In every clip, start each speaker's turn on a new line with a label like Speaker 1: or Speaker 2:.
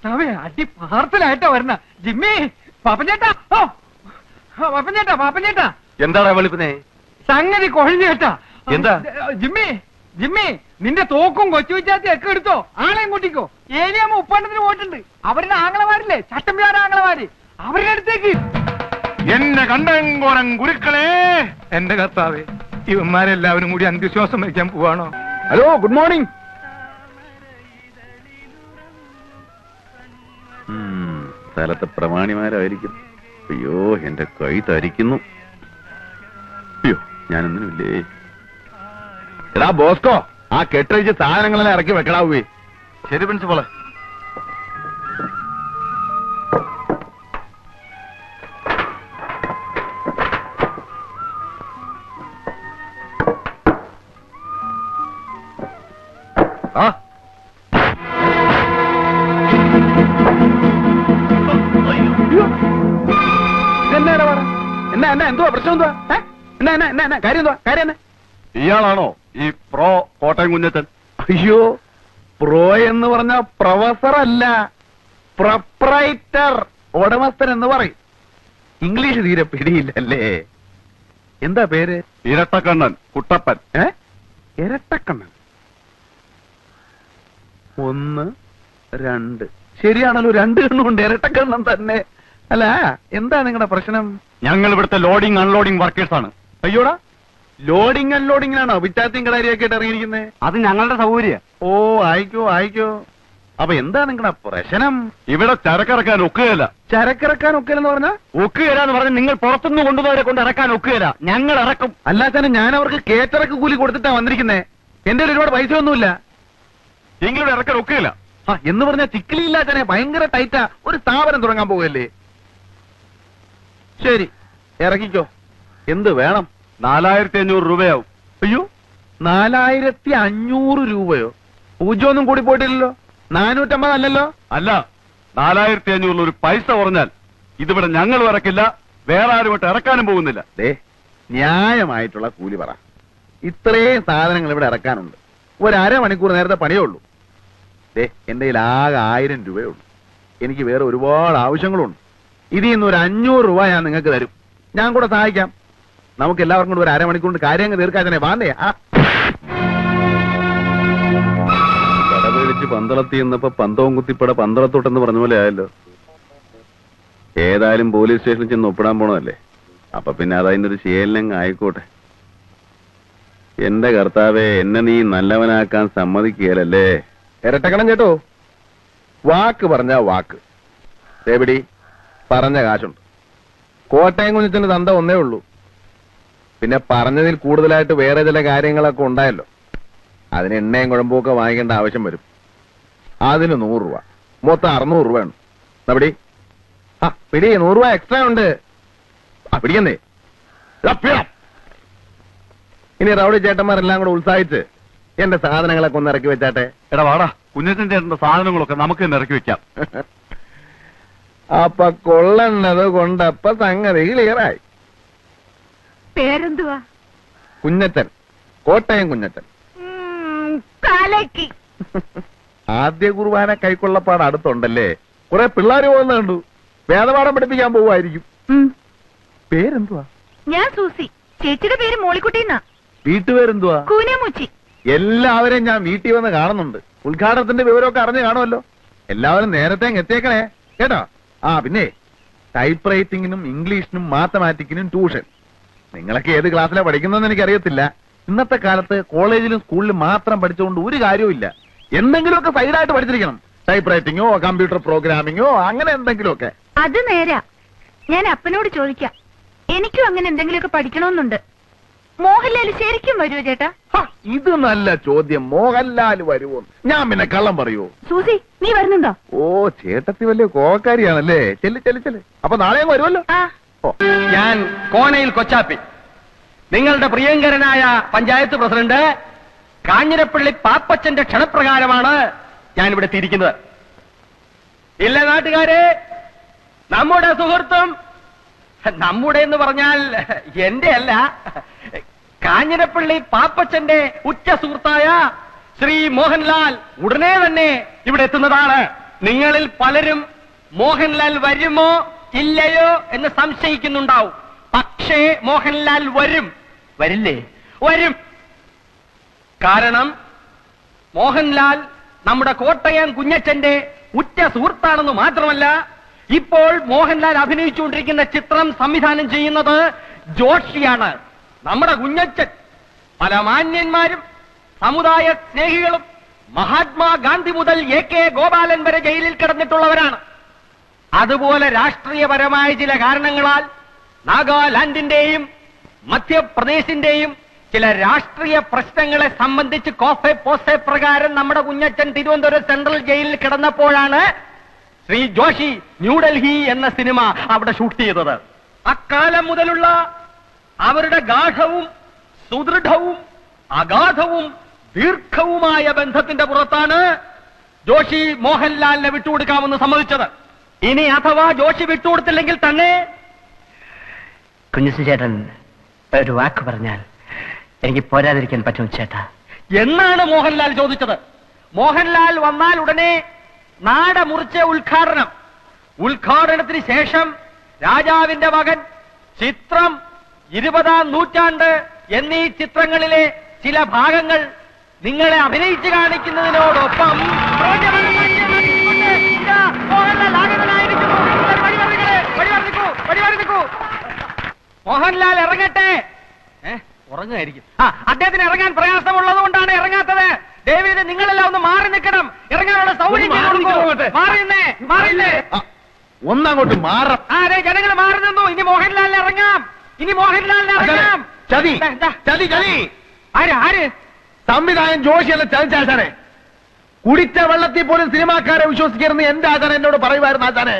Speaker 1: കർത്താവേ, അടി പാർസലായിട്ടാ വരണ. ജിമ്മി, പാപ്പഞ്ചേട്ടാ, ഓ പാപ്പഞ്ചേട്ടാ, പാപ്പഞ്ചേട്ടാ.
Speaker 2: എന്താടാ വെളുപ്പിനെ?
Speaker 1: സംഗതി കൊഴിഞ്ഞു കേട്ടാ.
Speaker 2: എന്താ?
Speaker 1: ജിമ്മി, ജിമ്മി, നിന്റെ തോക്കും കൊച്ചു വിച്ചാത്തി ഒക്കെ എടുത്തോ, ആളെയും കൂട്ടിക്കോ. ഏരിയാമ്മ ഉപ്പാണ്ടത്തിന് പോയിട്ടുണ്ട്. അവരുടെ ആങ്ങളമാരില്ലേ, ചട്ടമ്പ്യാര ആങ്ങളമാര്, അവരുടെ അടുത്തേക്ക്.
Speaker 2: എന്നെ കണ്ടങ്കോരം ഗുരുക്കളെ. എന്റെ കർത്താവേ, ഇവന്മാരെല്ലാവരും കൂടി അന്ത്യശ്വാസം വയ്ക്കാൻ പോവാണോ? Hello, good morning. സ്ഥലത്തെ പ്രമാണിമാരായിരിക്കും. അയ്യോ, എന്റെ കൈ തരിക്കുന്നു. അയ്യോ, ഞാനൊന്നിനുമില്ലേ. എടാ ബോസ്കോ, ആ കെട്ടഴിച്ച് സാധനങ്ങളെല്ലാം ഇറക്കി വെക്കടാവേ. ശരി പ്രിൻസിപ്പളെ. ആ എന്തുവാ പ്രശ്നം? എന്തുവാ കാര്യം? എന്തുവാ കാര്യം? ഇയാളാണോ ഈ പ്രോ കോട്ടയം കുഞ്ഞച്ചൻ? അയ്യോ, പ്രോ എന്ന് പറഞ്ഞ പ്രൊഫസർ അല്ല, പ്രൊപ്രൈറ്റർ, ഉടമസ്ഥൻ എന്ന് പറയും. ഇംഗ്ലീഷ് തീരെ പിടിയില്ലല്ലേ. എന്താ പേര്? ഇരട്ടക്കണ്ണൻ കുട്ടപ്പൻ. ഇരട്ടക്കണ്ണൻ 1 2. ശരിയാണല്ലോ, 2 കണ്ണുണ്ട്. ഇരട്ടക്കണ്ണൻ തന്നെ. അല്ല, എന്താ നിങ്ങളുടെ പ്രശ്നം? ഞങ്ങൾ ഇവിടുത്തെ ലോഡിംഗ് അൺലോഡിംഗ് വർക്കേഴ്സ് ആണ്. അയ്യോടാ, ലോഡിംഗ് അൺലോഡിംഗിനാണോ വിറ്റാത്തിയും കടാരിയൊക്കെ ആയിട്ട് ഇറങ്ങിയിരിക്കുന്നത്? അത് ഞങ്ങളുടെ സൗകര്യം. ഓ, ആയിക്കോ. അപ്പൊ എന്താ നിങ്ങളുടെ പ്രശ്നം? ഇവിടെ ചരക്കിറക്കാൻ ഒക്കുകയില്ല. ചരക്കിറക്കാൻ ഒക്കുകയെന്ന് പറഞ്ഞാ? ഒക്കുകയില്ല എന്ന് പറഞ്ഞാൽ നിങ്ങൾ പുറത്തുനിന്ന് കൊണ്ടുപോയവരെ കൊണ്ട് ഇറക്കാൻ ഒക്കുകയില്ല. ഞങ്ങൾ ഇറക്കും. അല്ലാതെ ഞാൻ അവർക്ക് കേറ്ററക്ക് കൂലി കൊടുത്തിട്ടാ വന്നിരിക്കുന്നേ. എന്റെ ഒരുപാട് പൈസ ഒന്നുമില്ല. എങ്കിലും ഇറക്കാൻ ഒക്കുകയില്ല എന്ന് പറഞ്ഞാൽ ചിക്കിലിയില്ല തന്നെ. ഭയങ്കര ടൈറ്റാ. ഒരു സ്ഥാപനം തുടങ്ങാൻ പോകല്ലേ. ശരി, ഇറക്കിക്കോ. എന്ത് വേണം? 4500 രൂപയാവും. അയ്യോ, 4500 രൂപയോ? പൂജ്യമൊന്നും കൂടി പോയിട്ടില്ലല്ലോ. 450 അല്ലല്ലോ? അല്ല, 4500 ഒരു പൈസ കുറഞ്ഞാൽ ഇതിവിടെ ഞങ്ങൾ ഇറക്കില്ല, വേറെ ആരുമായിട്ട് ഇറക്കാനും പോകുന്നില്ല. ന്യായമായിട്ടുള്ള കൂലി പറ. ഇത്രയും സാധനങ്ങൾ ഇവിടെ ഇറക്കാനുണ്ട്. ഒരു അരമണിക്കൂർ നേരത്തെ പണിയേ ഉള്ളൂ. എന്റെ കയ്യിൽ ആകെ 1000 രൂപയേ ഉള്ളൂ. എനിക്ക് വേറെ ഒരുപാട് ആവശ്യങ്ങളുണ്ട്. ഇതിൽ നിന്ന് ഒരു 500 രൂപ ഞാൻ നിങ്ങൾക്ക് തരും. ഞാൻ കൂടെ സഹായിക്കാം. നമുക്ക് എല്ലാവർക്കും കൂടെ ഒരു അരമണിക്കൂറിന്റെ കാര്യങ്ങൾ തീർക്കാൻ തന്നെ വാണ്ടേ. കടപേടിച്ച് പന്തളത്തി എന്നപ്പോ പന്തവും കുത്തിപ്പട പന്തളത്തോട്ടെന്ന് പറഞ്ഞ പോലെ ആയല്ലോ. ഏതായാലും പോലീസ് സ്റ്റേഷനിൽ ചെന്ന് ഒപ്പിടാൻ പോണതല്ലേ. അപ്പൊ പിന്നെ അതതിന്റെ ഒരു ശീലങ്ങ് ആയിക്കോട്ടെ. എന്റെ കർത്താവെ, എന്നെ നീ നല്ലവനാക്കാൻ സമ്മതിക്കുകയല്ലേ. ഇരട്ടക്കണം കേട്ടോ. വാക്ക് പറഞ്ഞ വാക്ക്. എവിടെ പറഞ്ഞ കാശുണ്ട്. കോട്ടയം കുഞ്ഞിന്റെ തന്ത ഒന്നേ ഉള്ളൂ. പിന്നെ പറഞ്ഞതിൽ കൂടുതലായിട്ട് വേറെ ചില കാര്യങ്ങളൊക്കെ ഉണ്ടായല്ലോ. അതിന് എണ്ണയും കുഴമ്പൊക്കെ വാങ്ങിക്കേണ്ട ആവശ്യം വരും. അതിന് 100 രൂപ, മൊത്തം 600 രൂപയാണ്. പിടി. പിടി, 100 രൂപ എക്സ്ട്രാ ഉണ്ട്. പിടിക്കുന്നേ. ഇനി റൗഡി ചേട്ടന്മാരെല്ലാം കൂടെ ഉത്സാഹിച്ച് എന്റെ സാധനങ്ങളൊക്കെ ഒന്ന് ഇറക്കി വെച്ചാട്ടെ. എടാ വാടാ, കുഞ്ഞച്ചൻ ചേട്ടന്റെ സാധനങ്ങളൊക്കെ നമുക്ക് തന്നെ ഇറക്കി വെക്കാം. അപ്പൊ കൊള്ളണത് കൊണ്ടപ്പ സംഗതി ക്ലിയറായി.
Speaker 3: പേരെന്തുവാ?
Speaker 2: കുഞ്ഞച്ചൻ, കോട്ടയം കുഞ്ഞച്ചൻ. ആദ്യ കുർബാന കൈക്കൊള്ളപ്പാട് അടുത്തുണ്ടല്ലേ. കുറെ പിള്ളേര് പോകുന്ന കണ്ടു. വേദപാഠം പഠിപ്പിക്കാൻ പോവായിരിക്കും. പേരെന്തുവാ?
Speaker 3: ഞാൻ സൂസി. ചേച്ചിയുടെ പേര് മോളിക്കുട്ടിന്നാ.
Speaker 2: വീട്ടുപേരെന്തുവാ?
Speaker 3: കൂനമുച്ചി.
Speaker 2: എല്ലാവരെയും ഞാൻ വീട്ടിൽ വന്ന് കാണുന്നുണ്ട്. ഉദ്ഘാടനത്തിന്റെ വിവരമൊക്കെ അറിഞ്ഞു കാണുമല്ലോ. എല്ലാവരും നേരത്തെ എത്തിയേക്കണേ കേട്ടോ. പിന്നെ ടൈപ്പ് റൈറ്റിങ്ങിനും ഇംഗ്ലീഷിനും മാത്തമാറ്റിക്കിനും ട്യൂഷൻ. നിങ്ങളൊക്കെ ഏത് ക്ലാസ്സിലാണ് പഠിക്കുന്നതെന്ന് എനിക്കറിയത്തില്ല. ഇന്നത്തെ കാലത്ത് കോളേജിലും സ്കൂളിലും മാത്രം പഠിച്ചുകൊണ്ട് ഒരു കാര്യവുമില്ല. എന്തെങ്കിലുമൊക്കെ സൈഡായിട്ട് പഠിച്ചിരിക്കണം. ടൈപ്പ് റൈറ്റിങ്ങോ കമ്പ്യൂട്ടർ പ്രോഗ്രാമിങ്ങോ അങ്ങനെ എന്തെങ്കിലുമൊക്കെ.
Speaker 3: അത് നേരാ. ഞാൻ അപ്പനോട് ചോദിക്കാം. എനിക്കും അങ്ങനെ എന്തെങ്കിലുമൊക്കെ പഠിക്കണമെന്നുണ്ട്. മോഹൻലാൽ ശരിക്കും വരുമോ ചേട്ടാ?
Speaker 2: ഇത് നല്ല ചോദ്യം. മോഹൻലാൽ വരുമോ? ഞാൻ പിന്നെ കള്ളം പറയുമോ?
Speaker 3: സൂസി, നീ വരുന്നുണ്ടോ?
Speaker 2: ഓ, ചേട്ടത്തി വലിയ കോക്കാരിയാണല്ലേ. ചെല്ല്. അപ്പൊ നാളെ വരുമല്ലോ.
Speaker 1: ഞാൻ കോണയിൽ കൊച്ചാപ്പി, നിങ്ങളുടെ പ്രിയങ്കരനായ പഞ്ചായത്ത് പ്രസിഡന്റ് കാഞ്ഞിരപ്പള്ളി പാപ്പച്ചന്റെ ക്ഷണപ്രകാരമാണ് ഞാനിവിടെ എത്തിയിരിക്കുന്നത്. ഇല്ല നാട്ടുകാരെ, നമ്മുടെ സുഹൃത്തും, നമ്മുടെ എന്ന് പറഞ്ഞാൽ എന്റെ അല്ല, കാഞ്ഞിരപ്പള്ളി പാപ്പച്ചന്റെ ഉറ്റ സുഹൃത്തായ ശ്രീ മോഹൻലാൽ ഉടനെ തന്നെ ഇവിടെ എത്തുന്നതാണ്.
Speaker 4: നിങ്ങളിൽ പലരും മോഹൻലാൽ വരുമോ ഇല്ലയോ എന്ന് സംശയിക്കുന്നുണ്ടാവും. പക്ഷേ മോഹൻലാൽ വരും. വരില്ലേ? വരും. കാരണം മോഹൻലാൽ നമ്മുടെ കോട്ടയം കുഞ്ഞച്ചന്റെ ഉറ്റ സുഹൃത്താണെന്ന് മാത്രമല്ല, ഇപ്പോൾ മോഹൻലാൽ അഭിനയിച്ചുകൊണ്ടിരിക്കുന്ന ചിത്രം സംവിധാനം ചെയ്യുന്നത് ജോഷിയാണ്. നമ്മുടെ കുഞ്ഞച്ചൻ പല മാന്യന്മാരും സമുദായ സ്നേഹികളും മഹാത്മാഗാന്ധി മുതൽ AK ഗോപാലൻ വരെ ജയിലിൽ കിടന്നിട്ടുള്ളവരാണ്. അതുപോലെ രാഷ്ട്രീയപരമായ ചില കാരണങ്ങളാൽ നാഗാലാൻഡിന്റെയും മധ്യപ്രദേശിന്റെയും ചില രാഷ്ട്രീയ പ്രശ്നങ്ങളെ സംബന്ധിച്ച് കോഫെ പോസെ പ്രകാരം നമ്മുടെ കുഞ്ഞച്ചൻ തിരുവനന്തപുരം സെൻട്രൽ ജയിലിൽ കിടന്നപ്പോഴാണ് ശ്രീ ജോഷി ന്യൂഡൽഹി എന്ന സിനിമ അവിടെ ഷൂട്ട് ചെയ്തത്. അക്കാലം മുതലുള്ള അവരുടെ ഗാഠവും സുദൃഢവും അഗാധവും ദീർഘവുമായ ബന്ധത്തിന്റെ പുറത്താണ് ജോഷി മോഹൻലാലിനെ വിട്ടുകൊടുക്കാമെന്ന് സമ്മതിച്ചത്. ഇനി അഥവാ ജോഷി വിട്ടുകൊടുത്തില്ലെങ്കിൽ തന്നെ
Speaker 5: കുഞ്ഞുസി ചേട്ടൻ ഒരു വാക്ക് പറഞ്ഞാൽ എനിക്ക് പോരാതിരിക്കാൻ പറ്റും ചേട്ടാ
Speaker 4: എന്നാണ് മോഹൻലാൽ ചോദിച്ചത്. മോഹൻലാൽ വന്നാൽ ഉടനെ നാട മുറിച്ച ഉദ്ഘാടനത്തിന് ശേഷം രാജാവിന്റെ മകൻ, ചിത്രം, 20-ാം നൂറ്റാണ്ട് എന്നീ ചിത്രങ്ങളിലെ ചില ഭാഗങ്ങൾ നിങ്ങളെ അഭിനയിച്ചു കാണിക്കുന്നതിനോടൊപ്പം മോഹൻലാൽ ഇറങ്ങട്ടെ. ഉറങ്ങായിരിക്കും. അദ്ദേഹത്തിന് ഇറങ്ങാൻ പ്രയാസമുള്ളത് കൊണ്ടാണ് ഇറങ്ങാത്തത്. ദയവേത് നിങ്ങളെല്ലാം ഒന്ന് മാറി നിൽക്കണം. ഇറങ്ങാനുള്ള സൗകര്യം മാറിന്നേ.
Speaker 2: ഒന്നങ്ങോട്ട് മാറാം.
Speaker 4: അതെ, ജനങ്ങൾ മാറി നിന്നു. ഇനി മോഹൻലാലിന് ഇറങ്ങാം.
Speaker 2: ചതി ചതി ചതി.
Speaker 4: ആര്
Speaker 2: സംവിധായകൻ ജോഷിയല്ല ചതിച്ചാശാനെ. കുടിച്ച വെള്ളത്തിൽ പോലും സിനിമാക്കാരെ വിശ്വസിക്കരുന്ന് എന്റെ ആചാരൻ എന്നോട് പറയുമായിരുന്നു. ആചാരെ,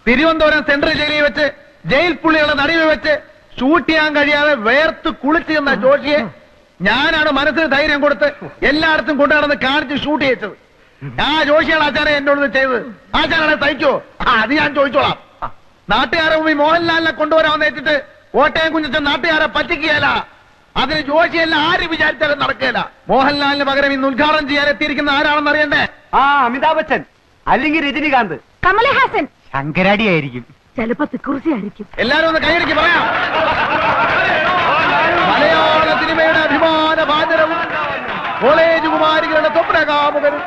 Speaker 2: തിരുവനന്തപുരം സെൻട്രൽ ജയിലിൽ വെച്ച് ജയിൽ പുള്ളികളെ നടുവിൽ വെച്ച് ഷൂട്ട് ചെയ്യാൻ കഴിയാതെ വേർത്ത് കുളിച്ചു നിന്ന ജോഷിയെ ഞാനാണ് മനസ്സിന് ധൈര്യം കൊടുത്ത് എല്ലായിടത്തും കൊണ്ടുനടന്ന് കാണിച്ച് ഷൂട്ട് ചെയ്യിച്ചത്. ആ ജോഷിയാണ് ആചാര്യ എന്നോട് ചെയ്തത്. ആചാര്യെ തയ്ക്കോ? അത് ഞാൻ ചോദിച്ചോളാം. നാട്ടുകാരെ മുമ്പിൽ മോഹൻലാലിനെ കൊണ്ടുവരാമെന്ന് വെച്ചിട്ട് കോട്ടയം കുഞ്ഞച്ചൻ നാട്ടുകാരെ പറ്റിക്കുകയല്ല. അതിന് ജോഷിയല്ല ആര് വിചാരിച്ചാലും നടക്കുകയില്ല. മോഹൻലാലിന് പകരം ഇന്ന് ഉദ്ഘാടനം ചെയ്യാൻ എത്തിയിരിക്കുന്ന ആരാണെന്ന് അറിയണ്ടേ?
Speaker 4: അമിതാഭ് ബച്ചൻ, അല്ലെങ്കിൽ രജനികാന്ത്,
Speaker 3: കമലഹാസൻ,
Speaker 4: ശങ്കരാടി ആയിരിക്കും,
Speaker 3: ചിലപ്പോ തിക്കുറിശി ആയിരിക്കും.
Speaker 2: എല്ലാരും ഒന്ന് കൈയടിക്ക് പറയാം. മലയാള സിനിമയുടെ അഭിമാന ഭാജനവും കോളേജ് കുമാരികളുടെ സ്വപ്നകാമുകനും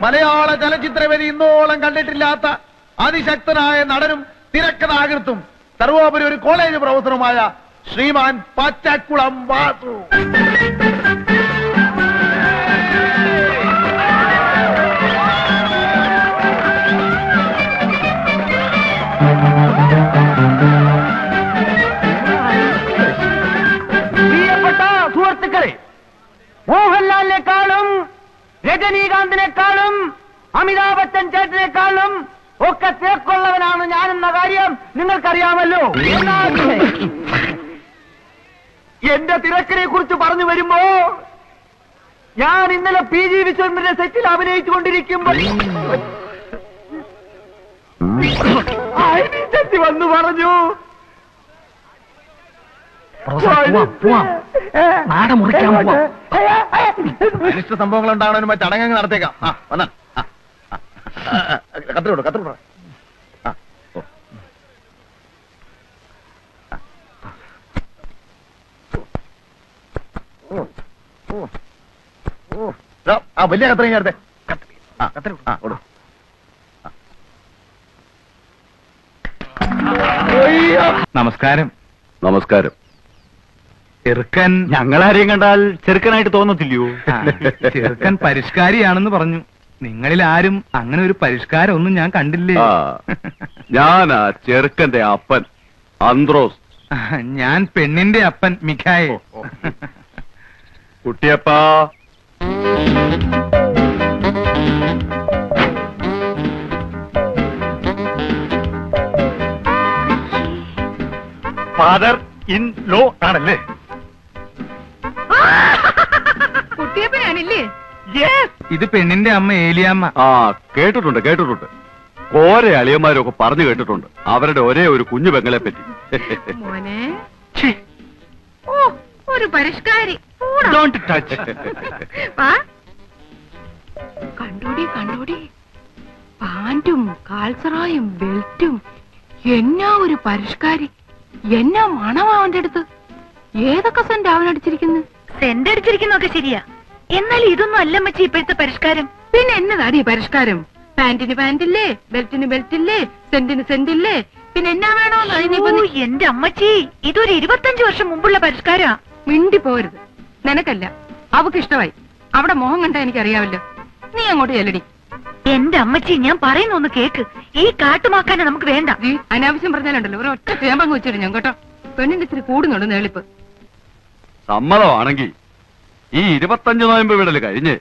Speaker 2: മലയാള ചലച്ചിത്രവേദി ഇന്നോളം കണ്ടിട്ടില്ലാത്ത അതിശക്തനായ നടനും തിരക്കഥാകൃത്തും സർവോപരി ഒരു കോളേജ് പ്രൊഫസറുമായ ശ്രീമാൻ പച്ചക്കുളം വാസു.
Speaker 4: പ്രിയപ്പെട്ട സുഹൃത്തുക്കളെ, മോഹൻലാലിനെക്കാളും രജനീകാന്തിനെക്കാളും അമിതാഭ് ബച്ചൻ ചേട്ടനെക്കാളും ഒക്കെ തേക്കുള്ളവനാണ് ഞാനെന്ന കാര്യം നിങ്ങൾക്കറിയാമല്ലോ. എന്റെ തിരക്കിനെ കുറിച്ച് പറഞ്ഞു വരുമ്പോ ഞാൻ ഇന്നലെ PG വിശ്വനാഥന്റെ സെറ്റിൽ അഭിനയിച്ചുകൊണ്ടിരിക്കുമ്പോൾ ചെത്തി വന്നു പറഞ്ഞു,
Speaker 2: അനിഷ്ട സംഭവങ്ങൾ ഉണ്ടാവണ ചടങ്ങ് നടത്തേക്കാം. വന്ന കത്തിലോട്ട് കത്തിലോട്ട്. വലിയ കത്രയും ചേർത്തെ.
Speaker 6: നമസ്കാരം.
Speaker 2: നമസ്കാരം.
Speaker 6: ചെറുക്കൻ
Speaker 2: ഞങ്ങളാരെയും കണ്ടാൽ ചെറുക്കനായിട്ട് തോന്നത്തില്ലയോ?
Speaker 6: ചെറുക്കൻ പരിഷ്കാരിയാണെന്ന് പറഞ്ഞു. നിങ്ങളിൽ ആരും അങ്ങനെ ഒരു പരിഷ്കാരം ഒന്നും ഞാൻ കണ്ടില്ലേ.
Speaker 2: ഞാനാ ചെറുക്കന്റെ അപ്പൻ അന്ത്രോസ്.
Speaker 6: ഞാൻ പെണ്ണിന്റെ അപ്പൻ മിഖായേൽ.
Speaker 2: കുട്ടിയപ്പാ, ഫാദർ ഇൻ ലോ ആണല്ലേ?
Speaker 3: കുട്ടിയപ്പനാണില്ലേ?
Speaker 6: ഇത് പെണ്ണിന്റെ അമ്മ ഏലിയാമ്മ.
Speaker 2: കേട്ടിട്ടുണ്ട് കേട്ടിട്ടുണ്ട്. ഓരോ അളിയന്മാരൊക്കെ പറഞ്ഞു കേട്ടിട്ടുണ്ട് അവരുടെ ഒരേ ഒരു കുഞ്ഞു പെങ്ങളെ പറ്റി.
Speaker 3: മോനെ, ഓ ഒരു പരിഷ്കാരി. കണ്ടോടി കണ്ടോടി, പാന്റും കാൽസറായും ബെൽറ്റും എന്നാ ഒരു പരിഷ്കാരി, എന്നാ മണമാ അവന്റെ അടുത്ത്. ഏതൊക്കെ സെന്റ് അവനടിച്ചിരിക്കുന്നു?
Speaker 7: സെന്റ് അടിച്ചിരിക്കുന്നൊക്കെ ശരിയാ, എന്നാൽ ഇതൊന്നും അല്ല മച്ചി ഇപ്പോഴത്തെ പരിഷ്കാരം.
Speaker 3: പിന്നെ എന്നതാടി പരിഷ്കാരം? പാന്റിന് പാന്റില്ലേ, ബെൽറ്റിന് ബെൽറ്റില്ലേ, സെന്റിന് സെന്റില്ലേ, പിന്നെ എന്നാ വേണോന്ന്?
Speaker 7: എന്റെ അമ്മച്ചി, ഇതൊരു 25 വർഷം മുമ്പുള്ള പരിഷ്കാരാ.
Speaker 3: മിണ്ടി പോരുത്. നിനക്കല്ല, അവക്ക് ഇഷ്ടമായി. അവിടെ മോഹം കണ്ട എനിക്കറിയാവല്ലോ. നീ അങ്ങോട്ട് ചെല്ലടി.
Speaker 7: എന്റെ അമ്മച്ചി, ഞാൻ പറയുന്ന ഒന്ന് കേക്ക്. ഈ കാട്ടുമാക്കാനെ നമുക്ക് വേണ്ട.
Speaker 3: നീ അനാവശ്യം പറഞ്ഞാലുണ്ടല്ലോ ഒരു ഒറ്റ തേമ്പങ്ങ് വെച്ചിട്ട് ഞാൻ കേട്ടോ. പെണ്ണിന്റെ ഇത്തിരി കൂടുന്നുണ്ട് നേളിപ്പ്.
Speaker 2: സമ്മതമാണെങ്കിൽ ഈ 25 നോയമ്പ് വിടല് കഴിഞ്ഞ്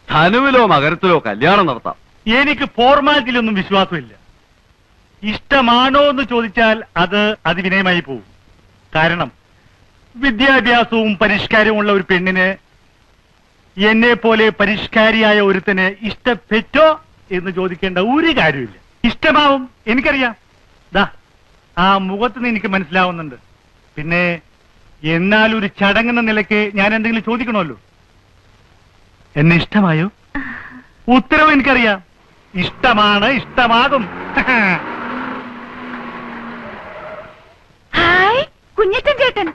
Speaker 2: ധനുവിലോ മകരത്തിലോ കല്യാണം നടത്താം.
Speaker 8: എനിക്ക് ഫോർമാലിറ്റിയിലൊന്നും വിശ്വാസമില്ല. ഇഷ്ടമാണോ എന്ന് ചോദിച്ചാൽ അത് അതിവിനയമായി പോകും. കാരണം വിദ്യാഭ്യാസവും പരിഷ്കാരവും ഉള്ള ഒരു പെണ്ണിന് എന്നെ പോലെ പരിഷ്കാരിയായ ഒരുത്തന് ഇഷ്ടപ്പെട്ടോ എന്ന് ചോദിക്കേണ്ട ഒരു കാര്യമില്ല. ഇഷ്ടമാവും, എനിക്കറിയാം. ദാ ആ മുഖത്തുനിന്ന് എനിക്ക് മനസ്സിലാവുന്നുണ്ട്. പിന്നെ എന്നാൽ ഒരു ചടങ്ങെന്ന നിലയ്ക്ക് ഞാൻ എന്തെങ്കിലും ചോദിക്കണമല്ലോ. എന്നെ ഇഷ്ടമായോ? ഉത്തരവ് എനിക്കറിയാം. ഇഷ്ടമാണ്, ഇഷ്ടമാകും.
Speaker 7: ഹായ് കുഞ്ഞച്ചൻ ചേട്ടൻ.